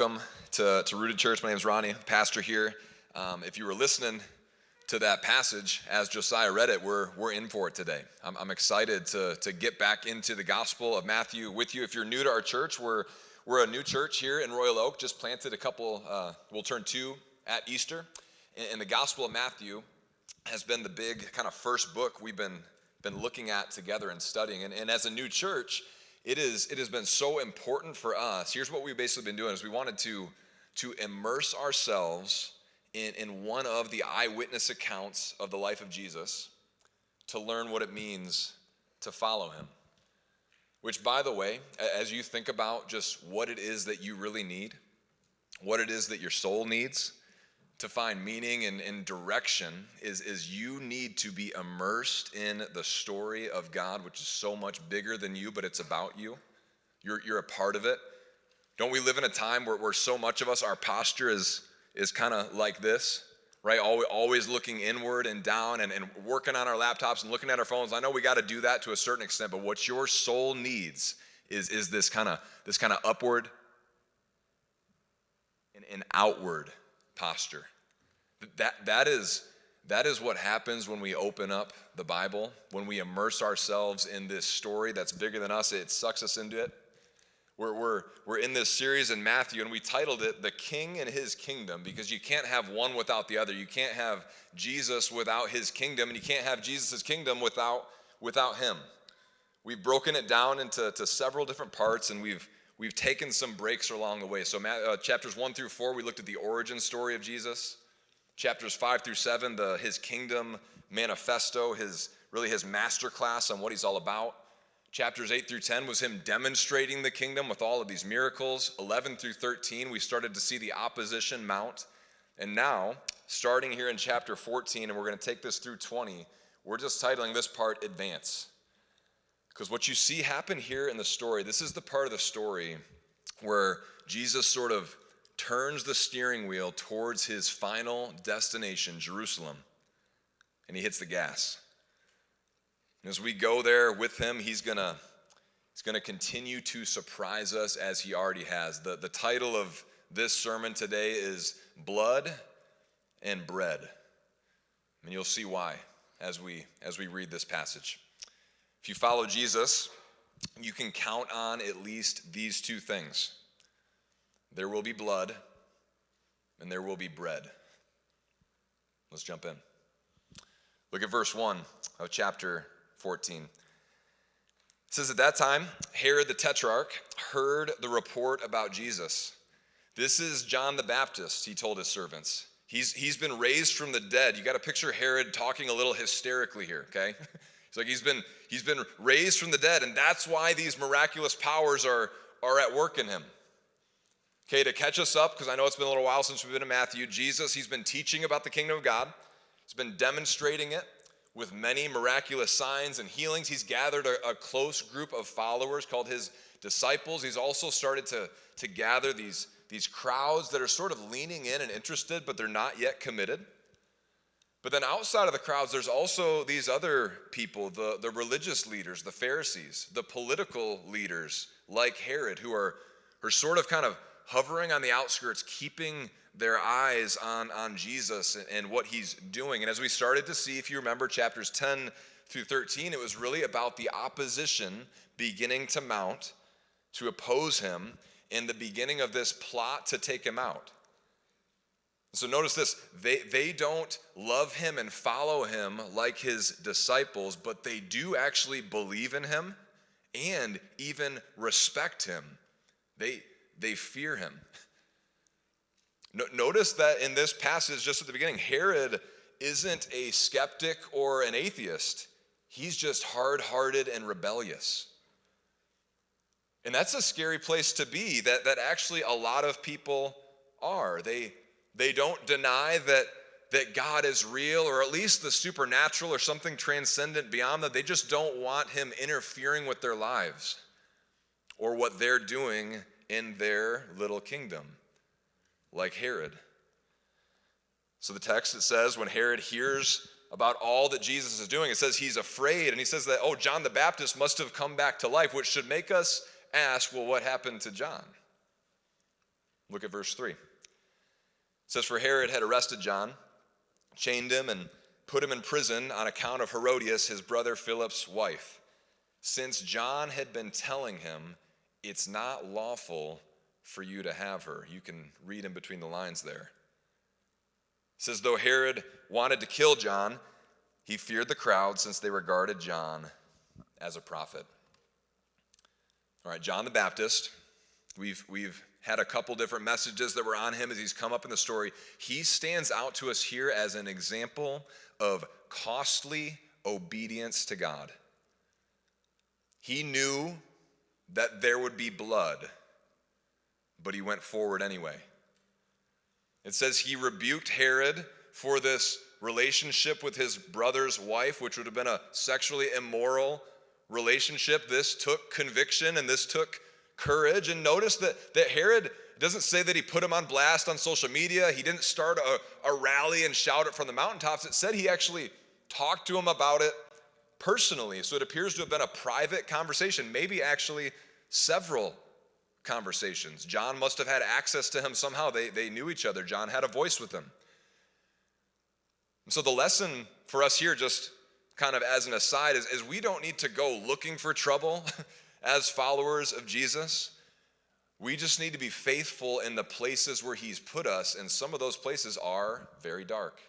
Welcome to Rooted Church. My name is Ronnie, pastor here. If you were listening to that passage as Josiah read it, we're in for it today. I'm excited to get back into the Gospel of Matthew with you. If you're new to our church, we're a new church here in Royal Oak. Just planted a couple. We'll turn 2 at Easter, and the Gospel of Matthew has been the big kind of first book we've been looking at together and studying. And as a new church, it has been so important for us. Here's what we've basically been doing: is we wanted to immerse ourselves in one of the eyewitness accounts of the life of Jesus, to learn what it means to follow him. Which, by the way, as you think about just what it is that you really need, what it is that your soul needs to find meaning and direction, is you need to be immersed in the story of God, which is so much bigger than you, but it's about you. You're a part of it. Don't we live in a time where so much of us, our posture is kind of like this, right? Always looking inward and down and working on our laptops and looking at our phones. I know we got to do that to a certain extent, but what your soul needs is this kind of upward and outward posture. That is what happens when we open up the Bible, when we immerse ourselves in this story that's bigger than us. It sucks us into it. We're in this series in Matthew, and we titled it "The King and His Kingdom," because you can't have one without the other. You can't have Jesus without his kingdom, and you can't have Jesus' kingdom without him. We've broken it down into several different parts, and we've taken some breaks along the way. So chapters 1 through 4, we looked at the origin story of Jesus. Chapters 5 through 7, his kingdom manifesto, his masterclass on what he's all about. Chapters 8 through 10 was him demonstrating the kingdom with all of these miracles. 11 through 13, we started to see the opposition mount. And now, starting here in chapter 14, and we're going to take this through 20, we're just titling this part "Advance." Because what you see happen here in the story, this is the part of the story where Jesus sort of turns the steering wheel towards his final destination, Jerusalem, and he hits the gas. And as we go there with him, he's gonna continue to surprise us as he already has. The title of this sermon today is "Blood and Bread," and you'll see why as we read this passage. If you follow Jesus, you can count on at least these two things: there will be blood, and there will be bread. Let's jump in. Look at verse 1 of chapter 14. It says, "At that time, Herod the Tetrarch heard the report about Jesus. 'This is John the Baptist,' he told his servants. He's been raised from the dead." You got to picture Herod talking a little hysterically here, okay? It's like he's been raised from the dead, and that's why these miraculous powers are at work in him. Okay, to catch us up, because I know it's been a little while since we've been in Matthew, Jesus, he's been teaching about the kingdom of God. He's been demonstrating it with many miraculous signs and healings. He's gathered a close group of followers called his disciples. He's also started to gather these crowds that are sort of leaning in and interested, but they're not yet committed. But then outside of the crowds, there's also these other people, the religious leaders, the Pharisees, the political leaders like Herod, who are sort of kind of hovering on the outskirts, keeping their eyes on Jesus and what he's doing. And as we started to see, if you remember chapters 10 through 13, it was really about the opposition beginning to mount to oppose him in the beginning of this plot to take him out. So notice this: they don't love him and follow him like his disciples, but they do actually believe in him and even respect him. They fear him. Notice that in this passage, just at the beginning, Herod isn't a skeptic or an atheist. He's just hard-hearted and rebellious. And that's a scary place to be, that actually a lot of people are. They don't deny that God is real, or at least the supernatural or something transcendent beyond that. They just don't want him interfering with their lives or what they're doing in their little kingdom, like Herod. So the text, it says, when Herod hears about all that Jesus is doing, it says he's afraid, and he says that, John the Baptist must have come back to life, which should make us ask, well, what happened to John? Look at verse 3. It says, "For Herod had arrested John, chained him, and put him in prison on account of Herodias, his brother Philip's wife, since John had been telling him, 'It's not lawful for you to have her.'" You can read in between the lines there. It says, though Herod wanted to kill John, he feared the crowd since they regarded John as a prophet. All right, John the Baptist, we've had a couple different messages that were on him as he's come up in the story. He stands out to us here as an example of costly obedience to God. He knew that there would be blood, but he went forward anyway. It says he rebuked Herod for this relationship with his brother's wife, which would have been a sexually immoral relationship. This took conviction and this took courage. And notice that Herod doesn't say that he put him on blast on social media. He didn't start a rally and shout it from the mountaintops. It said he actually talked to him about it personally. So it appears to have been a private conversation, maybe actually several conversations. John must have had access to him somehow. They knew each other. John had a voice with him. And so the lesson for us here, just kind of as an aside, is we don't need to go looking for trouble as followers of Jesus. We just need to be faithful in the places where he's put us, and some of those places are very dark.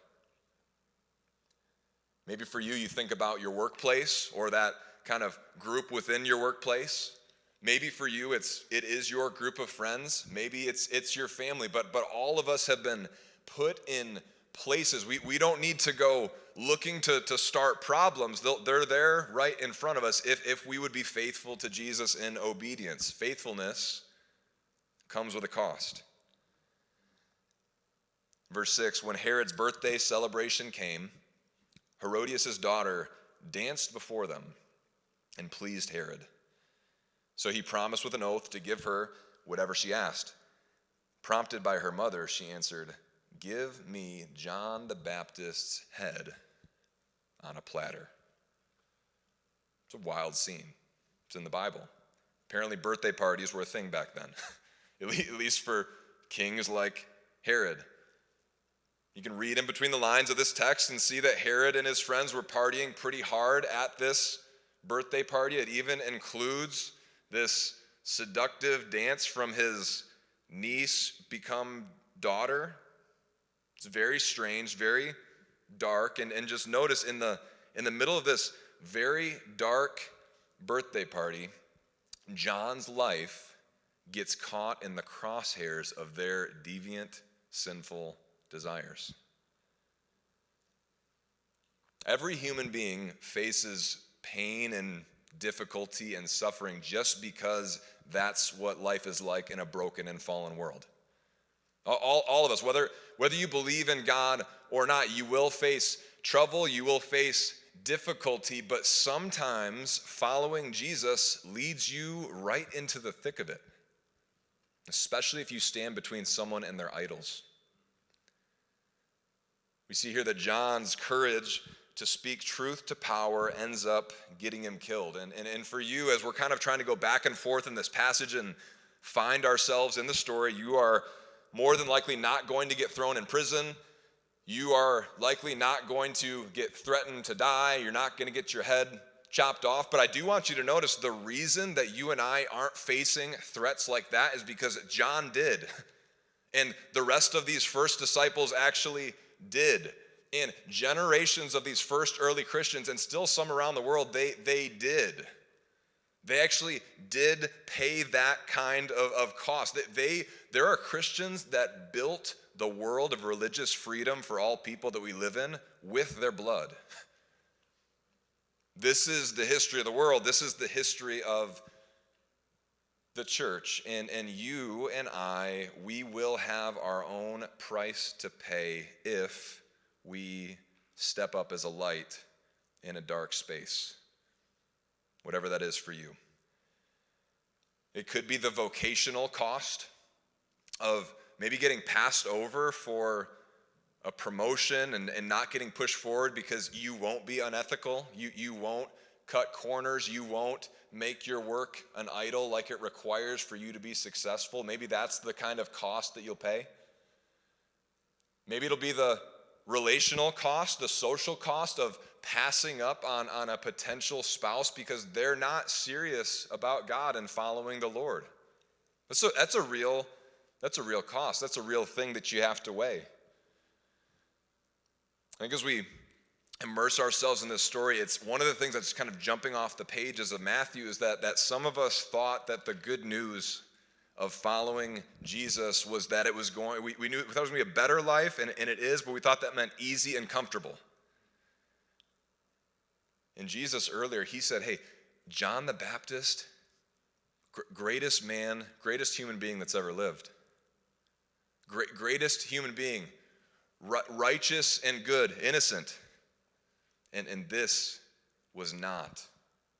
Maybe for you, you think about your workplace or that kind of group within your workplace. Maybe for you, it is your group of friends. Maybe it's your family. But all of us have been put in places. We don't need to go looking to start problems. They're there right in front of us if we would be faithful to Jesus in obedience. Faithfulness comes with a cost. Verse 6, when Herod's birthday celebration came, Herodias' daughter danced before them and pleased Herod. So he promised with an oath to give her whatever she asked. Prompted by her mother, she answered, "Give me John the Baptist's head on a platter." It's a wild scene. It's in the Bible. Apparently birthday parties were a thing back then, at least for kings like Herod. You can read in between the lines of this text and see that Herod and his friends were partying pretty hard at this birthday party. It even includes this seductive dance from his niece become daughter. It's very strange, very dark. And just notice in the middle of this very dark birthday party, John's life gets caught in the crosshairs of their deviant, sinful desires. Every human being faces pain and difficulty and suffering just because that's what life is like in a broken and fallen world. All of us, whether you believe in God or not, you will face trouble, you will face difficulty, but sometimes following Jesus leads you right into the thick of it, especially if you stand between someone and their idols. We see here that John's courage to speak truth to power ends up getting him killed. And for you, as we're kind of trying to go back and forth in this passage and find ourselves in the story, you are more than likely not going to get thrown in prison. You are likely not going to get threatened to die. You're not going to get your head chopped off. But I do want you to notice the reason that you and I aren't facing threats like that is because John did. And the rest of these first disciples actually did. And generations of these first early Christians, and still some around the world, they did. They actually did pay that kind of cost. There are Christians that built the world of religious freedom for all people that we live in with their blood. This is the history of the world. This is the history of the church. And you and I, we will have our own price to pay if we step up as a light in a dark space, whatever that is for you. It could be the vocational cost of maybe getting passed over for a promotion and not getting pushed forward because you won't be unethical, you won't cut corners. You won't make your work an idol like it requires for you to be successful. Maybe that's the kind of cost that you'll pay. Maybe it'll be the relational cost, the social cost of passing up on a potential spouse because they're not serious about God and following the Lord. That's a real cost. That's a real thing that you have to weigh. I think as we immerse ourselves in this story, it's one of the things that's kind of jumping off the pages of Matthew is that some of us thought that the good news of following Jesus was that it was going, we thought it was going to be a better life, and it is, but we thought that meant easy and comfortable. And Jesus earlier, he said, hey, John the Baptist, greatest man, greatest human being that's ever lived. Greatest human being, righteous and good, innocent. And this was not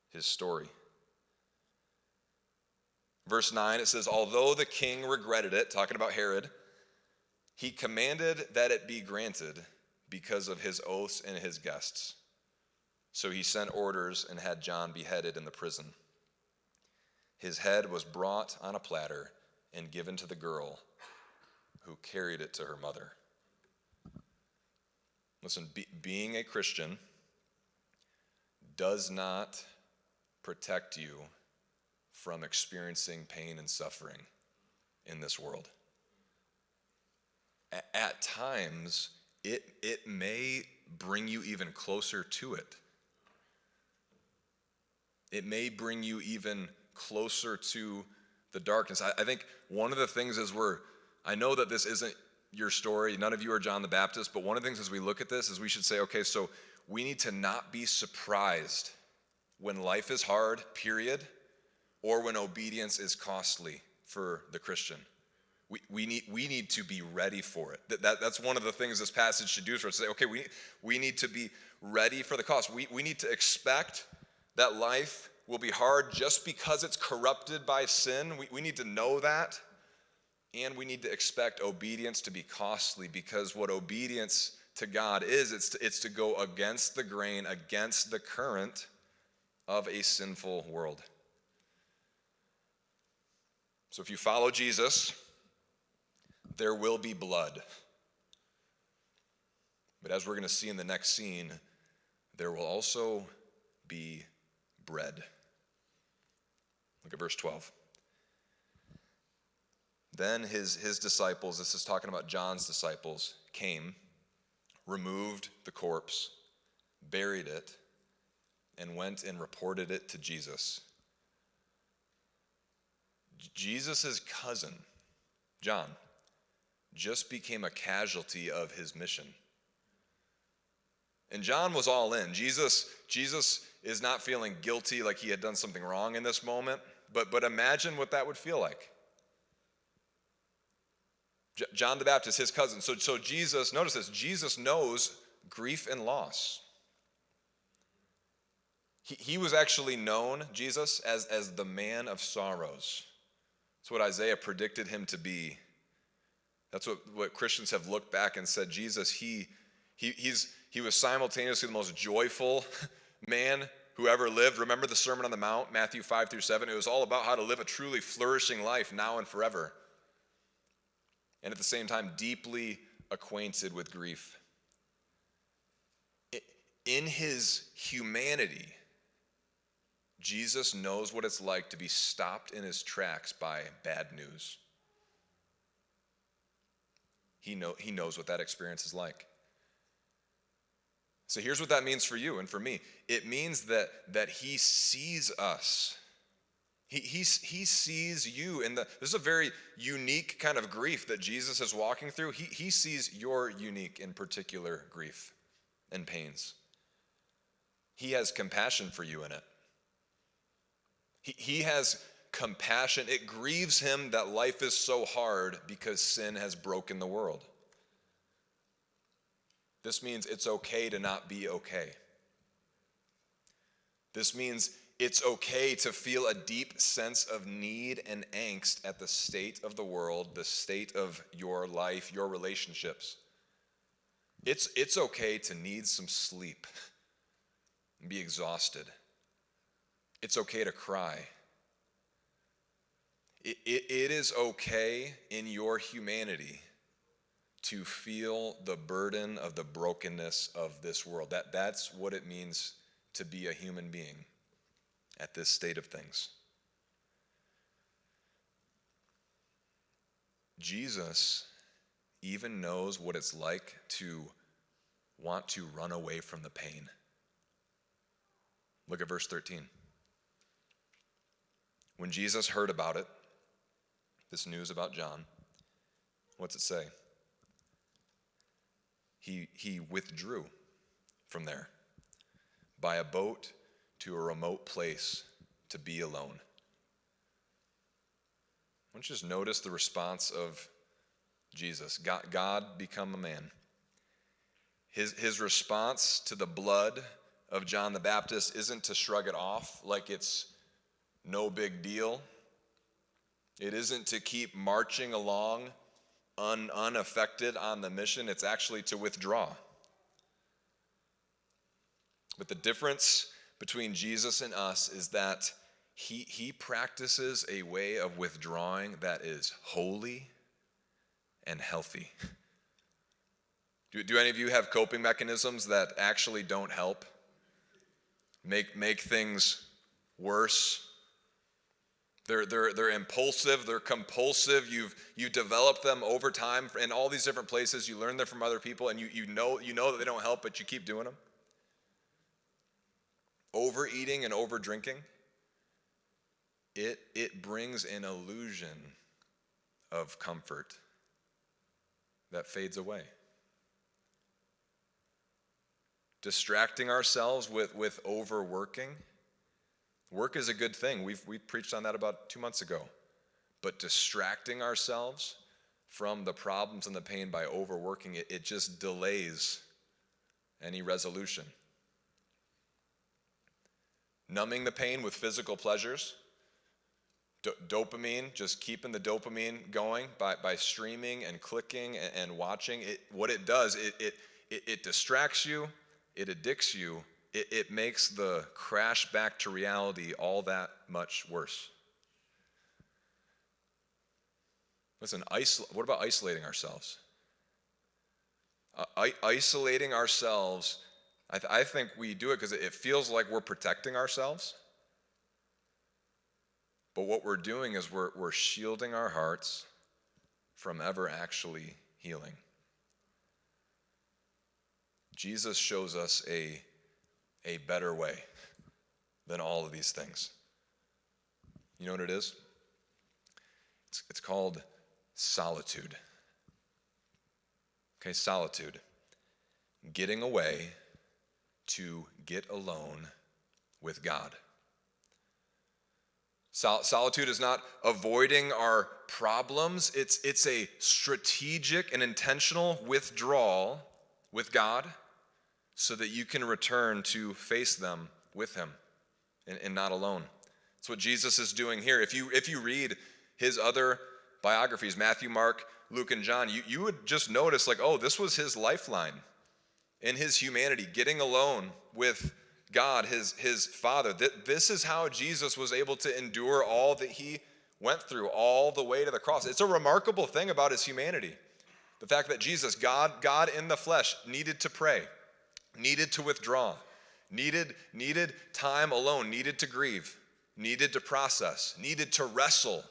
his story. Verse 9, it says, although the king regretted it, talking about Herod, he commanded that it be granted because of his oaths and his guests. So he sent orders and had John beheaded in the prison. His head was brought on a platter and given to the girl who carried it to her mother. Listen, being a Christian does not protect you from experiencing pain and suffering in this world. At times, it may bring you even closer to it. It may bring you even closer to the darkness. I think one of the things is I know that this isn't your story, none of you are John the Baptist, but one of the things as we look at this is we should say, okay, so we need to not be surprised when life is hard, period, or when obedience is costly for the Christian. We need to be ready for it. That's one of the things this passage should do for us. Say, okay, we need to be ready for the cost. We need to expect that life will be hard just because it's corrupted by sin. We need to know that. And we need to expect obedience to be costly, because what obedience to God is, it's to go against the grain, against the current of a sinful world. So if you follow Jesus, there will be blood. But as we're going to see in the next scene, there will also be bread. Look at verse 12. Then his disciples, this is talking about John's disciples, came, removed the corpse, buried it, and went and reported it to Jesus. Jesus' cousin, John, just became a casualty of his mission. And John was all in. Jesus is not feeling guilty like he had done something wrong in this moment, but imagine what that would feel like. John the Baptist, his cousin. So Jesus, notice this, Jesus knows grief and loss. He was actually known, Jesus, as the man of sorrows. That's what Isaiah predicted him to be. That's what Christians have looked back and said, Jesus, he was simultaneously the most joyful man who ever lived. Remember the Sermon on the Mount, Matthew 5-7? It was all about how to live a truly flourishing life now and forever. And at the same time, deeply acquainted with grief. In his humanity, Jesus knows what it's like to be stopped in his tracks by bad news. He knows what that experience is like. So here's what that means for you and for me. It means that he sees us. He sees you this is a very unique kind of grief that Jesus is walking through. He sees your unique and particular grief and pains. He has compassion for you in it. He has compassion. It grieves him that life is so hard because sin has broken the world. This means it's okay to not be okay. This means it's okay to feel a deep sense of need and angst at the state of the world, the state of your life, your relationships. It's okay to need some sleep and be exhausted. It's okay to cry. It is okay in your humanity to feel the burden of the brokenness of this world. That's what it means to be a human being at this state of things. Jesus even knows what it's like to want to run away from the pain. Look at verse 13. When Jesus heard about it, this news about John, what's it say? He withdrew from there by a boat to a remote place to be alone. I want you to just notice the response of Jesus. God become a man. His response to the blood of John the Baptist isn't to shrug it off like it's no big deal. It isn't to keep marching along unaffected on the mission. It's actually to withdraw. But the difference between Jesus and us is that he practices a way of withdrawing that is holy and healthy. Do any of you have coping mechanisms that actually don't help? Make things worse? They're impulsive, they're compulsive. You've developed them over time in all these different places. You learn them from other people, and you know that they don't help, but you keep doing them. Overeating and over drinking, it brings an illusion of comfort that fades away. Distracting ourselves with overworking. Work is a good thing. We preached on that about 2 months ago. But distracting ourselves from the problems and the pain by overworking, it just delays any resolution. Numbing the pain with physical pleasures. Dopamine, just keeping the dopamine going by streaming and clicking and watching. What it does, it distracts you, it addicts you, it makes the crash back to reality all that much worse. Listen, what about isolating ourselves? Isolating ourselves, I think we do it because it feels like we're protecting ourselves. But what we're doing is we're shielding our hearts from ever actually healing. Jesus shows us a better way than all of these things. You know what it is? It's called solitude. Okay, solitude. Getting away to get alone with God. Solitude is not avoiding our problems. It's a strategic and intentional withdrawal with God so that you can return to face them with him and not alone. That's what Jesus is doing here. If you read his other biographies, Matthew, Mark, Luke, and John, you would just notice this was his lifeline in his humanity, getting alone with God, his Father. This is how Jesus was able to endure all that he went through, all the way to the cross. It's a remarkable thing about his humanity. The fact that Jesus, God in the flesh, needed to pray, needed to withdraw, needed time alone, needed to grieve, needed to process, needed to wrestle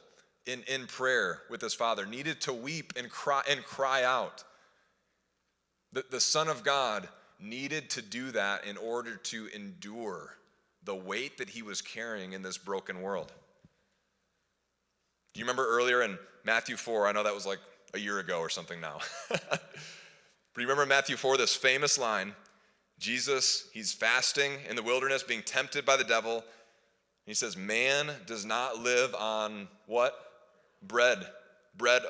in prayer with his Father, needed to weep and cry out. The Son of God needed to do that in order to endure the weight that he was carrying in this broken world. Do you remember earlier in Matthew 4? I know that was like a year ago or something now. But you remember in Matthew 4, this famous line, Jesus, he's fasting in the wilderness, being tempted by the devil. He says, man does not live on what? Bread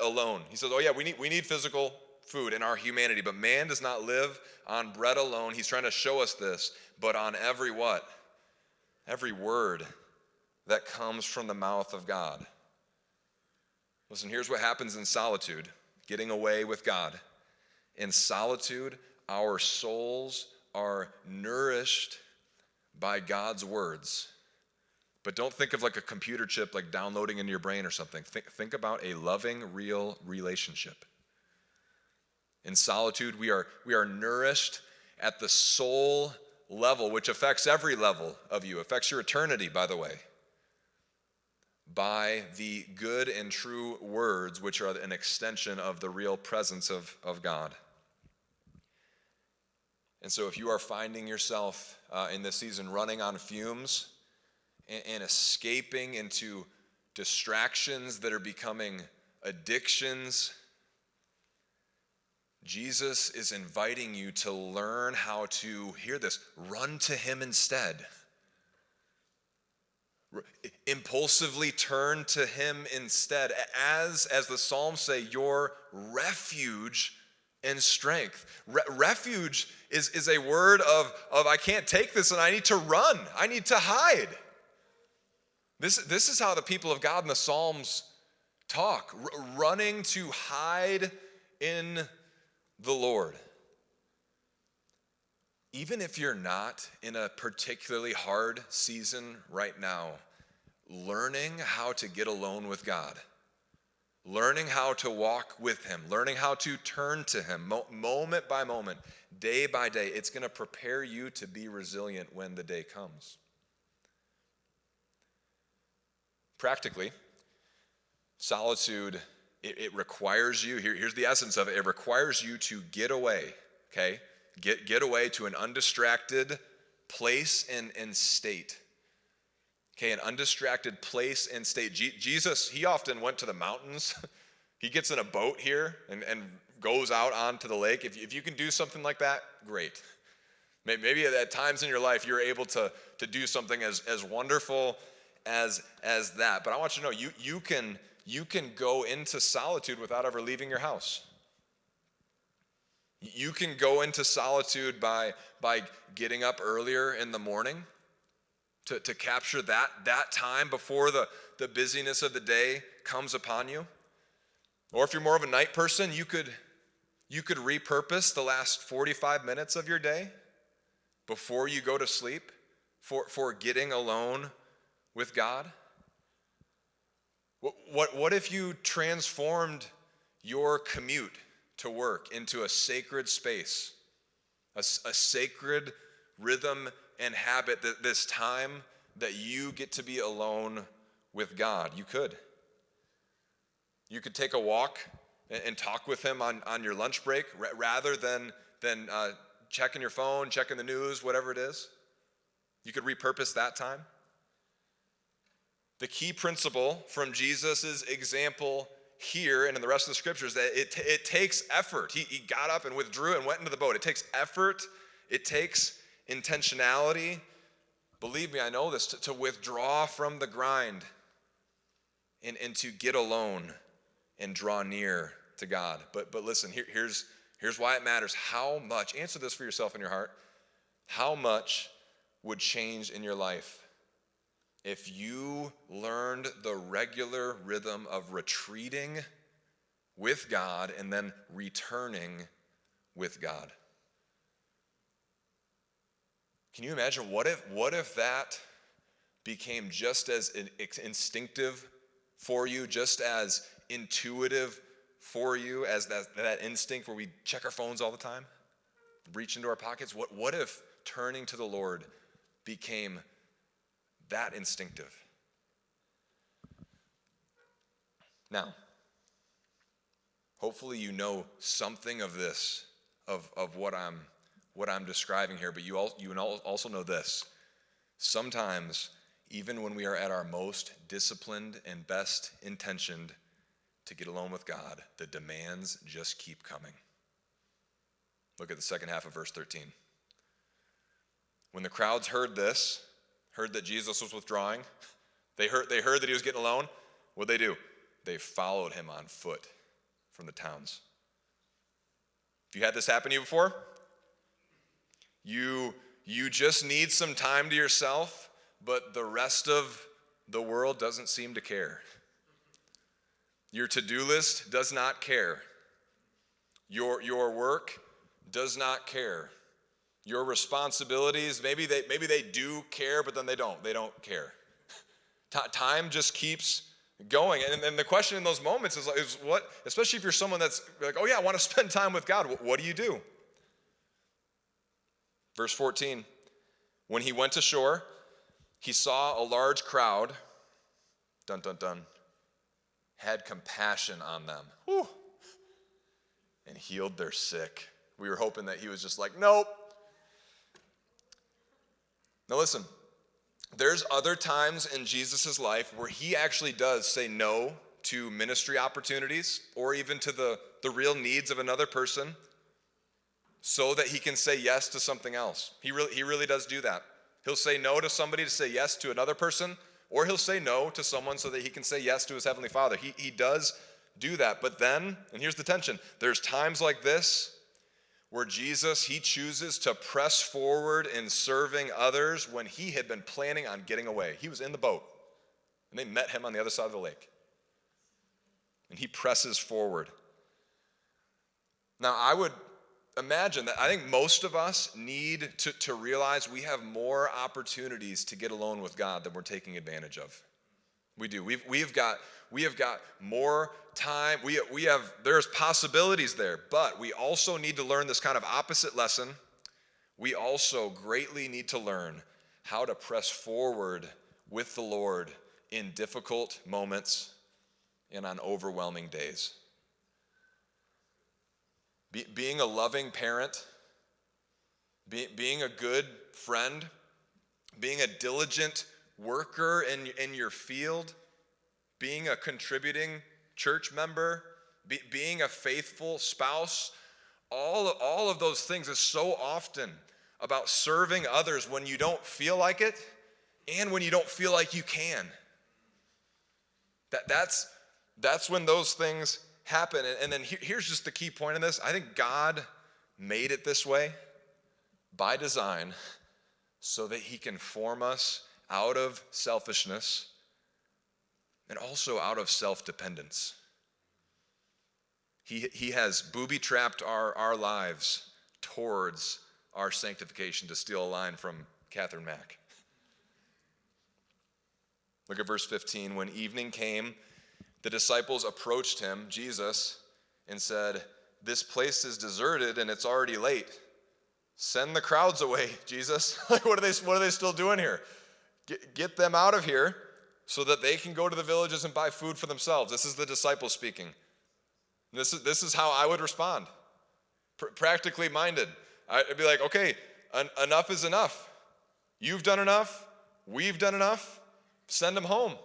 alone. He says, we need physical food in our humanity, but man does not live on bread alone. He's trying to show us this, but on every what? Every word that comes from the mouth of God. Listen, here's what happens in solitude, getting away with God. In solitude, our souls are nourished by God's words, But don't think of like a computer chip like downloading into your brain or something. Think about a loving, real relationship. In solitude, we are nourished at the soul level, which affects every level of you, affects your eternity, by the way, by the good and true words, which are an extension of the real presence of God. And so if you are finding yourself in this season running on fumes and escaping into distractions that are becoming addictions, Jesus is inviting you to learn how to, hear this, run to him instead. Impulsively turn to him instead. As the Psalms say, your refuge and strength. Refuge is a word of I can't take this and I need to run. I need to hide. This is how the people of God in the Psalms talk. Running to hide in the Lord. Even if you're not in a particularly hard season right now, learning how to get alone with God, learning how to walk with him, learning how to turn to him moment by moment, day by day, it's going to prepare you to be resilient when the day comes. Practically, solitude, it requires you, here's the essence of it, it requires you to get away, okay? Get away to an undistracted place and state. Okay, an undistracted place and state. Jesus, he often went to the mountains. He gets in a boat here and goes out onto the lake. If you can do something like that, great. Maybe at times in your life you're able to do something as wonderful as that. But I want you to know you can go into solitude without ever leaving your house. You can go into solitude by getting up earlier in the morning to capture that time before the busyness of the day comes upon you. Or if you're more of a night person, you could repurpose the last 45 minutes of your day before you go to sleep for getting alone with God. What if you transformed your commute to work into a sacred space, a sacred rhythm and habit, that this time that you get to be alone with God? You could take a walk and talk with him on your lunch break rather than checking your phone, checking the news, whatever it is. You could repurpose that time. The key principle from Jesus' example here and in the rest of the scriptures that it takes effort. He got up and withdrew and went into the boat. It takes effort. It takes intentionality. Believe me, I know this, to withdraw from the grind and to get alone and draw near to God. But listen, here's why it matters. How much, answer this for yourself in your heart, how much would change in your life if you learned the regular rhythm of retreating with God and then returning with God? Can you imagine what if that became just as instinctive for you, just as intuitive for you as that instinct where we check our phones all the time, reach into our pockets? What if turning to the Lord became that instinctive? Now, hopefully you know something of this, of what I'm describing here, but you also know this. Sometimes, even when we are at our most disciplined and best intentioned to get alone with God, the demands just keep coming. Look at the second half of verse 13. When the crowds heard that Jesus was withdrawing, they heard that he was getting alone, what'd they do? They followed him on foot from the towns. Have you had this happen to you before? You just need some time to yourself, but the rest of the world doesn't seem to care. Your to-do list does not care. Your work does not care. Your responsibilities, maybe they do care, but then they don't care. Time just keeps going. And the question in those moments is what, especially if you're someone that's like, oh yeah, I want to spend time with God. What do you do? Verse 14, when he went ashore, he saw a large crowd, dun, dun, dun, had compassion on them, whew, and healed their sick. We were hoping that he was just like, nope. Now listen, there's other times in Jesus' life where he actually does say no to ministry opportunities or even to the real needs of another person so that he can say yes to something else. He really does do that. He'll say no to somebody to say yes to another person, or he'll say no to someone so that he can say yes to his Heavenly Father. He does do that. But then, and here's the tension, there's times like this where Jesus, he chooses to press forward in serving others when he had been planning on getting away. He was in the boat, and they met him on the other side of the lake. And he presses forward. Now, I would imagine that I think most of us need to realize we have more opportunities to get alone with God than we're taking advantage of. We do. We have got more time. There's possibilities there, but we also need to learn this kind of opposite lesson. We also greatly need to learn how to press forward with the Lord in difficult moments and on overwhelming days. Being a loving parent, being a good friend, being a diligent worker in your field, being a contributing church member, being a faithful spouse, all of those things is so often about serving others when you don't feel like it and when you don't feel like you can. That's when those things happen. And then here's just the key point in this. I think God made it this way by design so that he can form us out of selfishness and also out of self-dependence. He has booby-trapped our lives towards our sanctification, to steal a line from Catherine Mack. Look at verse 15. When evening came, the disciples approached him, Jesus, and said, "This place is deserted and it's already late. Send the crowds away, Jesus." Like, what are they still doing here? Get them out of here so that they can go to the villages and buy food for themselves. This is the disciples speaking. This is how I would respond. Practically minded. I'd be like, okay, enough is enough. You've done enough. We've done enough. Send them home.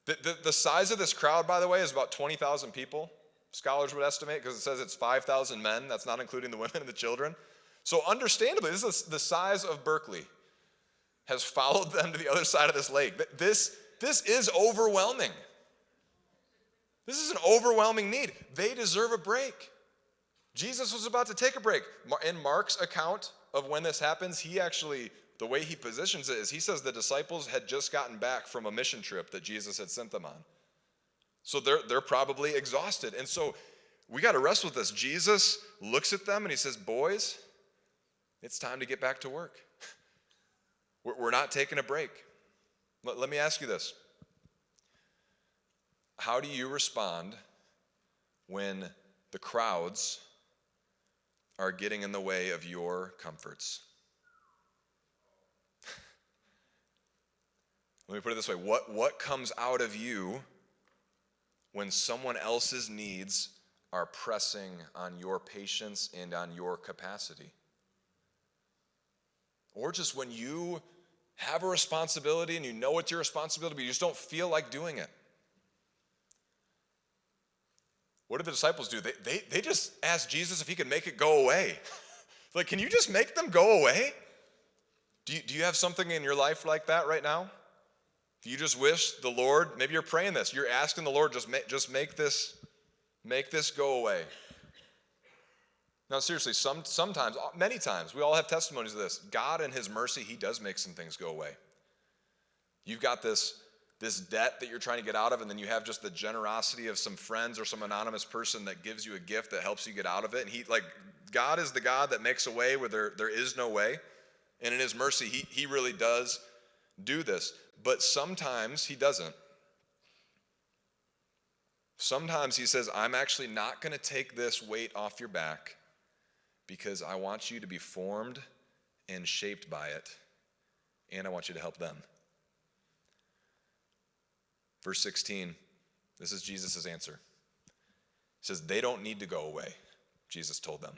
The size of this crowd, by the way, is about 20,000 people. Scholars would estimate, because it says it's 5,000 men. That's not including the women and the children. So understandably, this is the size of Berkeley has followed them to the other side of this lake. This is overwhelming. This is an overwhelming need. They deserve a break. Jesus was about to take a break. In Mark's account of when this happens, the way he positions it is he says the disciples had just gotten back from a mission trip that Jesus had sent them on. So they're probably exhausted. And so we got to wrestle with this. Jesus looks at them and he says, "Boys, it's time to get back to work. We're not taking a break." Let me ask you this. How do you respond when the crowds are getting in the way of your comforts? Let me put it this way. What comes out of you when someone else's needs are pressing on your patience and on your capacity? Or just when you have a responsibility and you know it's your responsibility, but you just don't feel like doing it. What did the disciples do? They just asked Jesus if he could make it go away. Like, can you just make them go away? Do you have something in your life like that right now? Do you just wish the Lord, maybe you're praying this, you're asking the Lord, just make this go away. Now seriously, sometimes, many times, we all have testimonies of this. God in his mercy, he does make some things go away. You've got this debt that you're trying to get out of, and then you have just the generosity of some friends or some anonymous person that gives you a gift that helps you get out of it. And God is the God that makes a way where there is no way. And in his mercy, he really does do this. But sometimes he doesn't. Sometimes he says, I'm actually not going to take this weight off your back because I want you to be formed and shaped by it, and I want you to help them. Verse 16, this is Jesus' answer. He says, they don't need to go away, Jesus told them.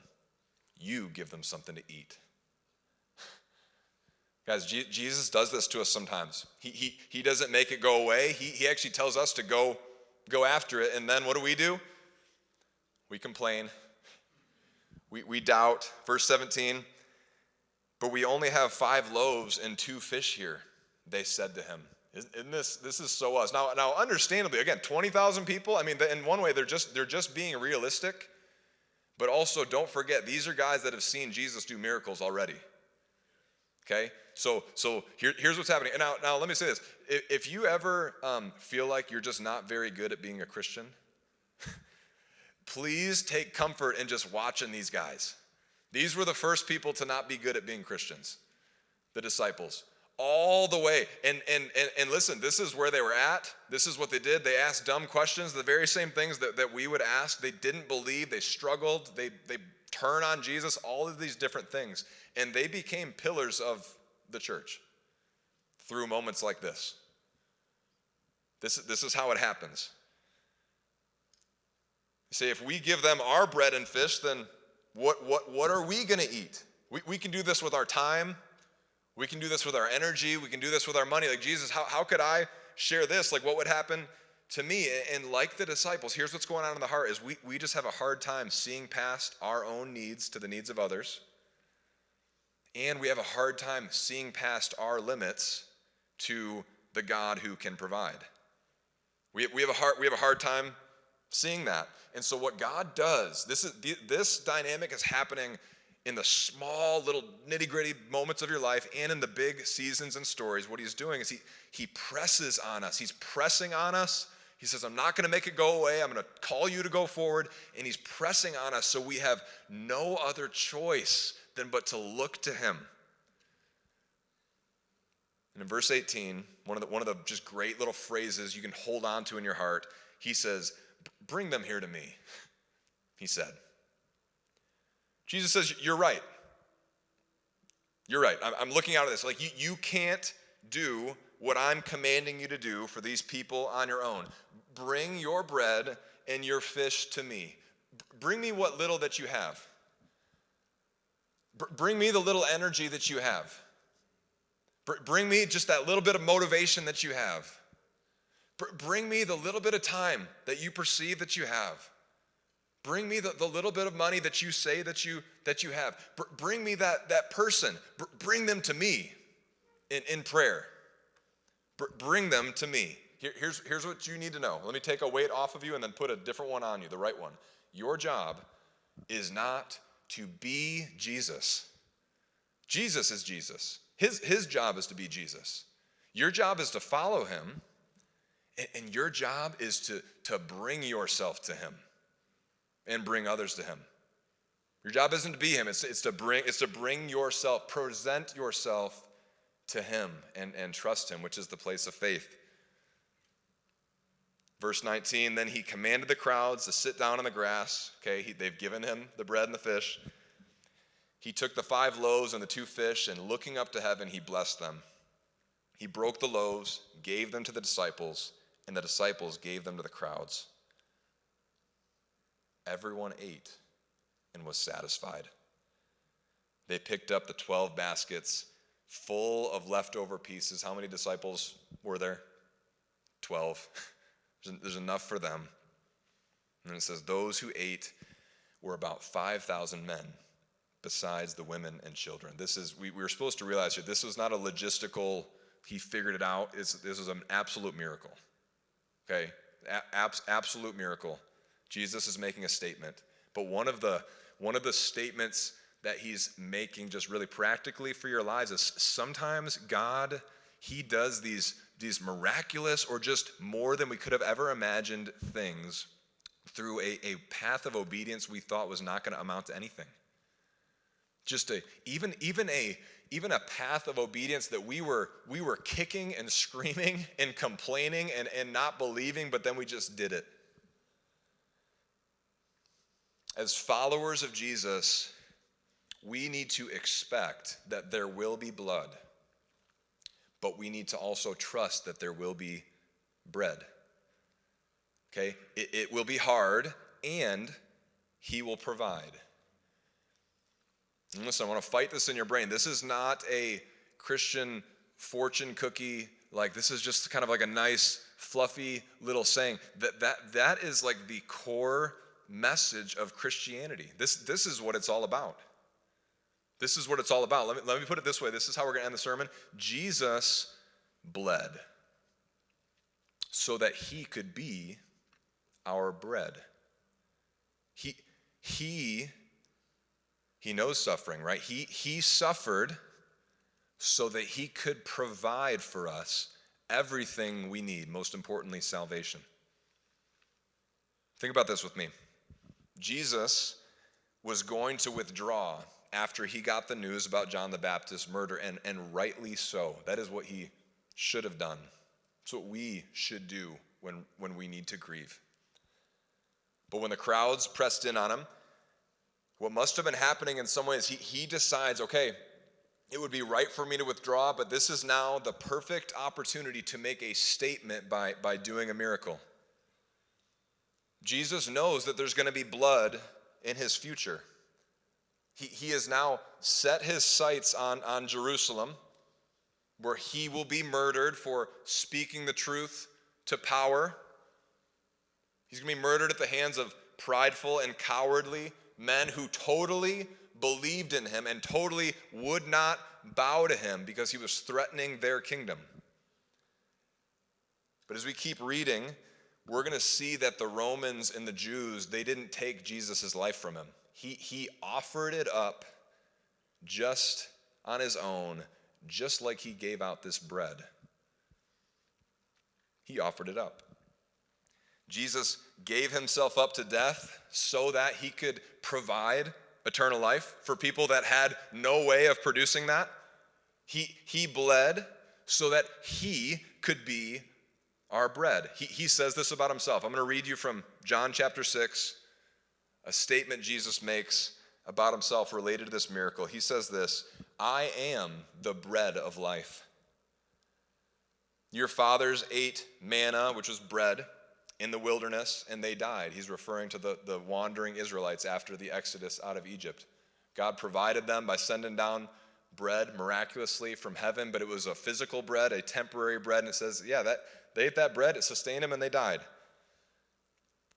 You give them something to eat. Guys, Jesus does this to us sometimes. He doesn't make it go away. He actually tells us to go after it, and then what do? We complain. We doubt. Verse 17, but we only have 5 loaves and 2 fish here, they said to him. Isn't this is so us. Now understandably, again, 20,000 people, I mean, in one way, they're just being realistic, but also don't forget, these are guys that have seen Jesus do miracles already. Okay? So here's what's happening. And now let me say this. If you ever feel like you're just not very good at being a Christian, please take comfort in just watching these guys. These were the first people to not be good at being Christians, the disciples. All the way. And listen, this is where they were at. This is what they did. They asked dumb questions, the very same things that we would ask. They didn't believe. They struggled. They turn on Jesus, all of these different things. And they became pillars of the church through moments like this. This is how it happens. You say, if we give them our bread and fish, then what are we going to eat? We can do this with our time. We can do this with our energy. We can do this with our money. Like, Jesus, how could I share this? Like, what would happen to me? And like the disciples, here's what's going on in the heart is we just have a hard time seeing past our own needs to the needs of others. And we have a hard time seeing past our limits to the God who can provide. We have a hard time seeing that. And so what God does, this dynamic is happening in the small little nitty-gritty moments of your life and in the big seasons and stories. What he's doing is he presses on us. He's pressing on us. He says, I'm not going to make it go away. I'm going to call you to go forward. And he's pressing on us so we have no other choice than but to look to him. And in verse 18, one of the just great little phrases you can hold on to in your heart, he says, bring them here to me, he said. Jesus says, you're right. You're right. I'm looking out at this. Like, you can't do what I'm commanding you to do for these people on your own. Bring your bread and your fish to me. Bring me what little that you have. Bring me the little energy that you have. Bring me just that little bit of motivation that you have. Bring me the little bit of time that you perceive that you have. Bring me the little bit of money that you say that you have. Bring me that person. Bring them to me in prayer. Bring them to me. Here's what you need to know. Let me take a weight off of you and then put a different one on you, the right one. Your job is not to be Jesus. Jesus is Jesus. His job is to be Jesus. Your job is to follow him, and your job is to bring yourself to him. And bring others to him. Your job isn't to be him, it's to bring yourself, present yourself to him and trust him, which is the place of faith. Verse 19, then he commanded the crowds to sit down on the grass. Okay, they've given him the bread and the fish. He took the 5 loaves and the 2 fish, and looking up to heaven, he blessed them. He broke the loaves, gave them to the disciples, and the disciples gave them to the crowds. Everyone ate and was satisfied. They picked up the 12 baskets full of leftover pieces. How many disciples were there? 12. There's enough for them. And it says those who ate were about 5,000 men, besides the women and children. We were supposed to realize here, this was not a logistical, he figured it out. This was an absolute miracle. Okay? Absolute miracle. Jesus is making a statement, but one of the statements that he's making just really practically for your lives is sometimes God, he does these miraculous or just more than we could have ever imagined things through a path of obedience we thought was not going to amount to anything. Just even a path of obedience that we were kicking and screaming and complaining and not believing, but then we just did it. As followers of Jesus, we need to expect that there will be blood, but we need to also trust that there will be bread. Okay? It will be hard, and he will provide. And listen, I want to fight this in your brain. This is not a Christian fortune cookie. Like, this is just kind of like a nice, fluffy little saying. That is like the core message of Christianity. This is what it's all about. This is what it's all about. Let me put it this way. This is how we're going to end the sermon. Jesus bled so that he could be our bread. He knows suffering, right? He suffered so that he could provide for us everything we need, most importantly, salvation. Think about this with me. Jesus was going to withdraw after he got the news about John the Baptist's murder, and rightly so. That is what he should have done. It's what we should do when we need to grieve. But when the crowds pressed in on him, what must have been happening in some ways, he decides, okay, it would be right for me to withdraw, but this is now the perfect opportunity to make a statement by doing a miracle. Jesus knows that there's going to be blood in his future. He has now set his sights on Jerusalem, where he will be murdered for speaking the truth to power. He's going to be murdered at the hands of prideful and cowardly men who totally believed in him and totally would not bow to him because he was threatening their kingdom. But as we keep reading, we're going to see that the Romans and the Jews, they didn't take Jesus' life from him. He offered it up just on his own, just like he gave out this bread. He offered it up. Jesus gave himself up to death so that he could provide eternal life for people that had no way of producing that. He bled so that he could be our bread. He says this about himself. I'm going to read you from John chapter 6, a statement Jesus makes about himself related to this miracle. He says this, "I am the bread of life. Your fathers ate manna, which was bread, in the wilderness, and they died." He's referring to the wandering Israelites after the Exodus out of Egypt. God provided them by sending down bread miraculously from heaven, but it was a physical bread, a temporary bread, and it says, they ate that bread, it sustained them, and they died.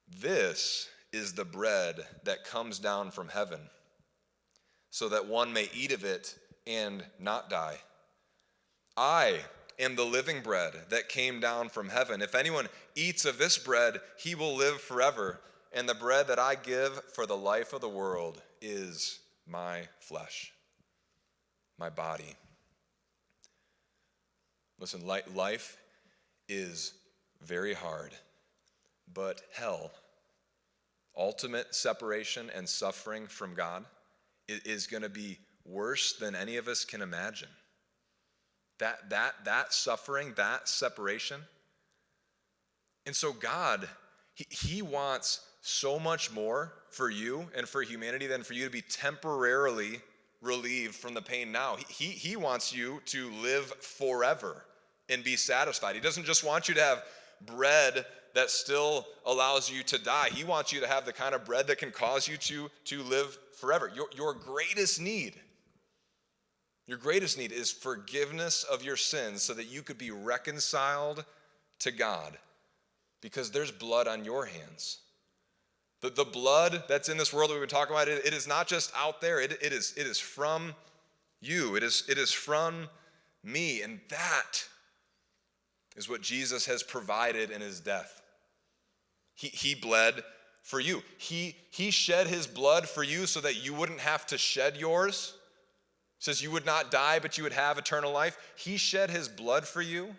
This is the bread that comes down from heaven, so that one may eat of it and not die. I am the living bread that came down from heaven. If anyone eats of this bread, he will live forever. And the bread that I give for the life of the world is my flesh, my body. Listen, life is very hard, but hell, ultimate separation and suffering from God, is going to be worse than any of us can imagine. That suffering, that separation. And so God, he wants so much more for you and for humanity than for you to be temporarily relieved from the pain now. He wants you to live forever and be satisfied. He doesn't just want you to have bread that still allows you to die. He wants you to have the kind of bread that can cause you to live forever. Your greatest need is forgiveness of your sins so that you could be reconciled to God, because there's blood on your hands. The blood that's in this world that we've been talking about, it is not just out there. It is from you. It is from me. And that is what Jesus has provided in his death. He bled for you. He shed his blood for you so that you wouldn't have to shed yours. It says you would not die, but you would have eternal life. He shed his blood for you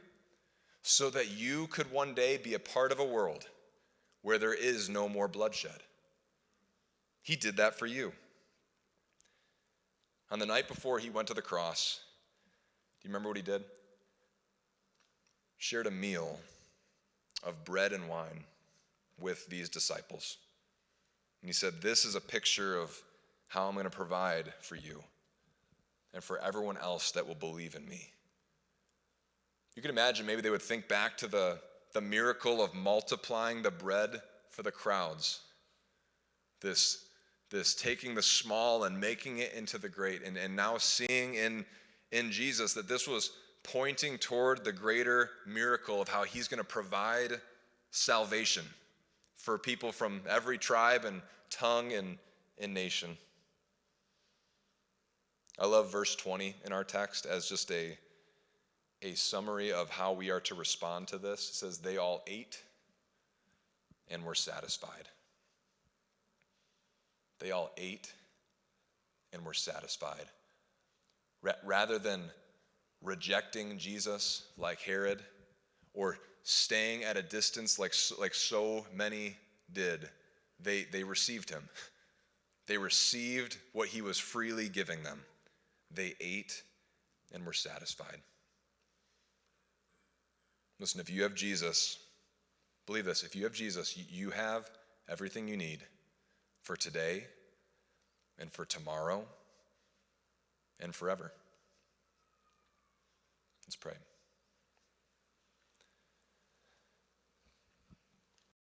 so that you could one day be a part of a world where there is no more bloodshed. He did that for you. On the night before he went to the cross, do you remember what he did? Shared a meal of bread and wine with these disciples. And he said, this is a picture of how I'm going to provide for you and for everyone else that will believe in me. You can imagine maybe they would think back to the miracle of multiplying the bread for the crowds. This taking the small and making it into the great, and now seeing in Jesus that this was pointing toward the greater miracle of how he's going to provide salvation for people from every tribe and tongue and nation. I love verse 20 in our text as just a summary of how we are to respond to this. It says, they all ate and were satisfied. They all ate and were satisfied. Rather than rejecting Jesus like Herod or staying at a distance like so many did, they received him. They received what he was freely giving them. They ate and were satisfied. Listen, if you have Jesus, believe this, if you have Jesus, you have everything you need for today and for tomorrow and forever. Let's pray.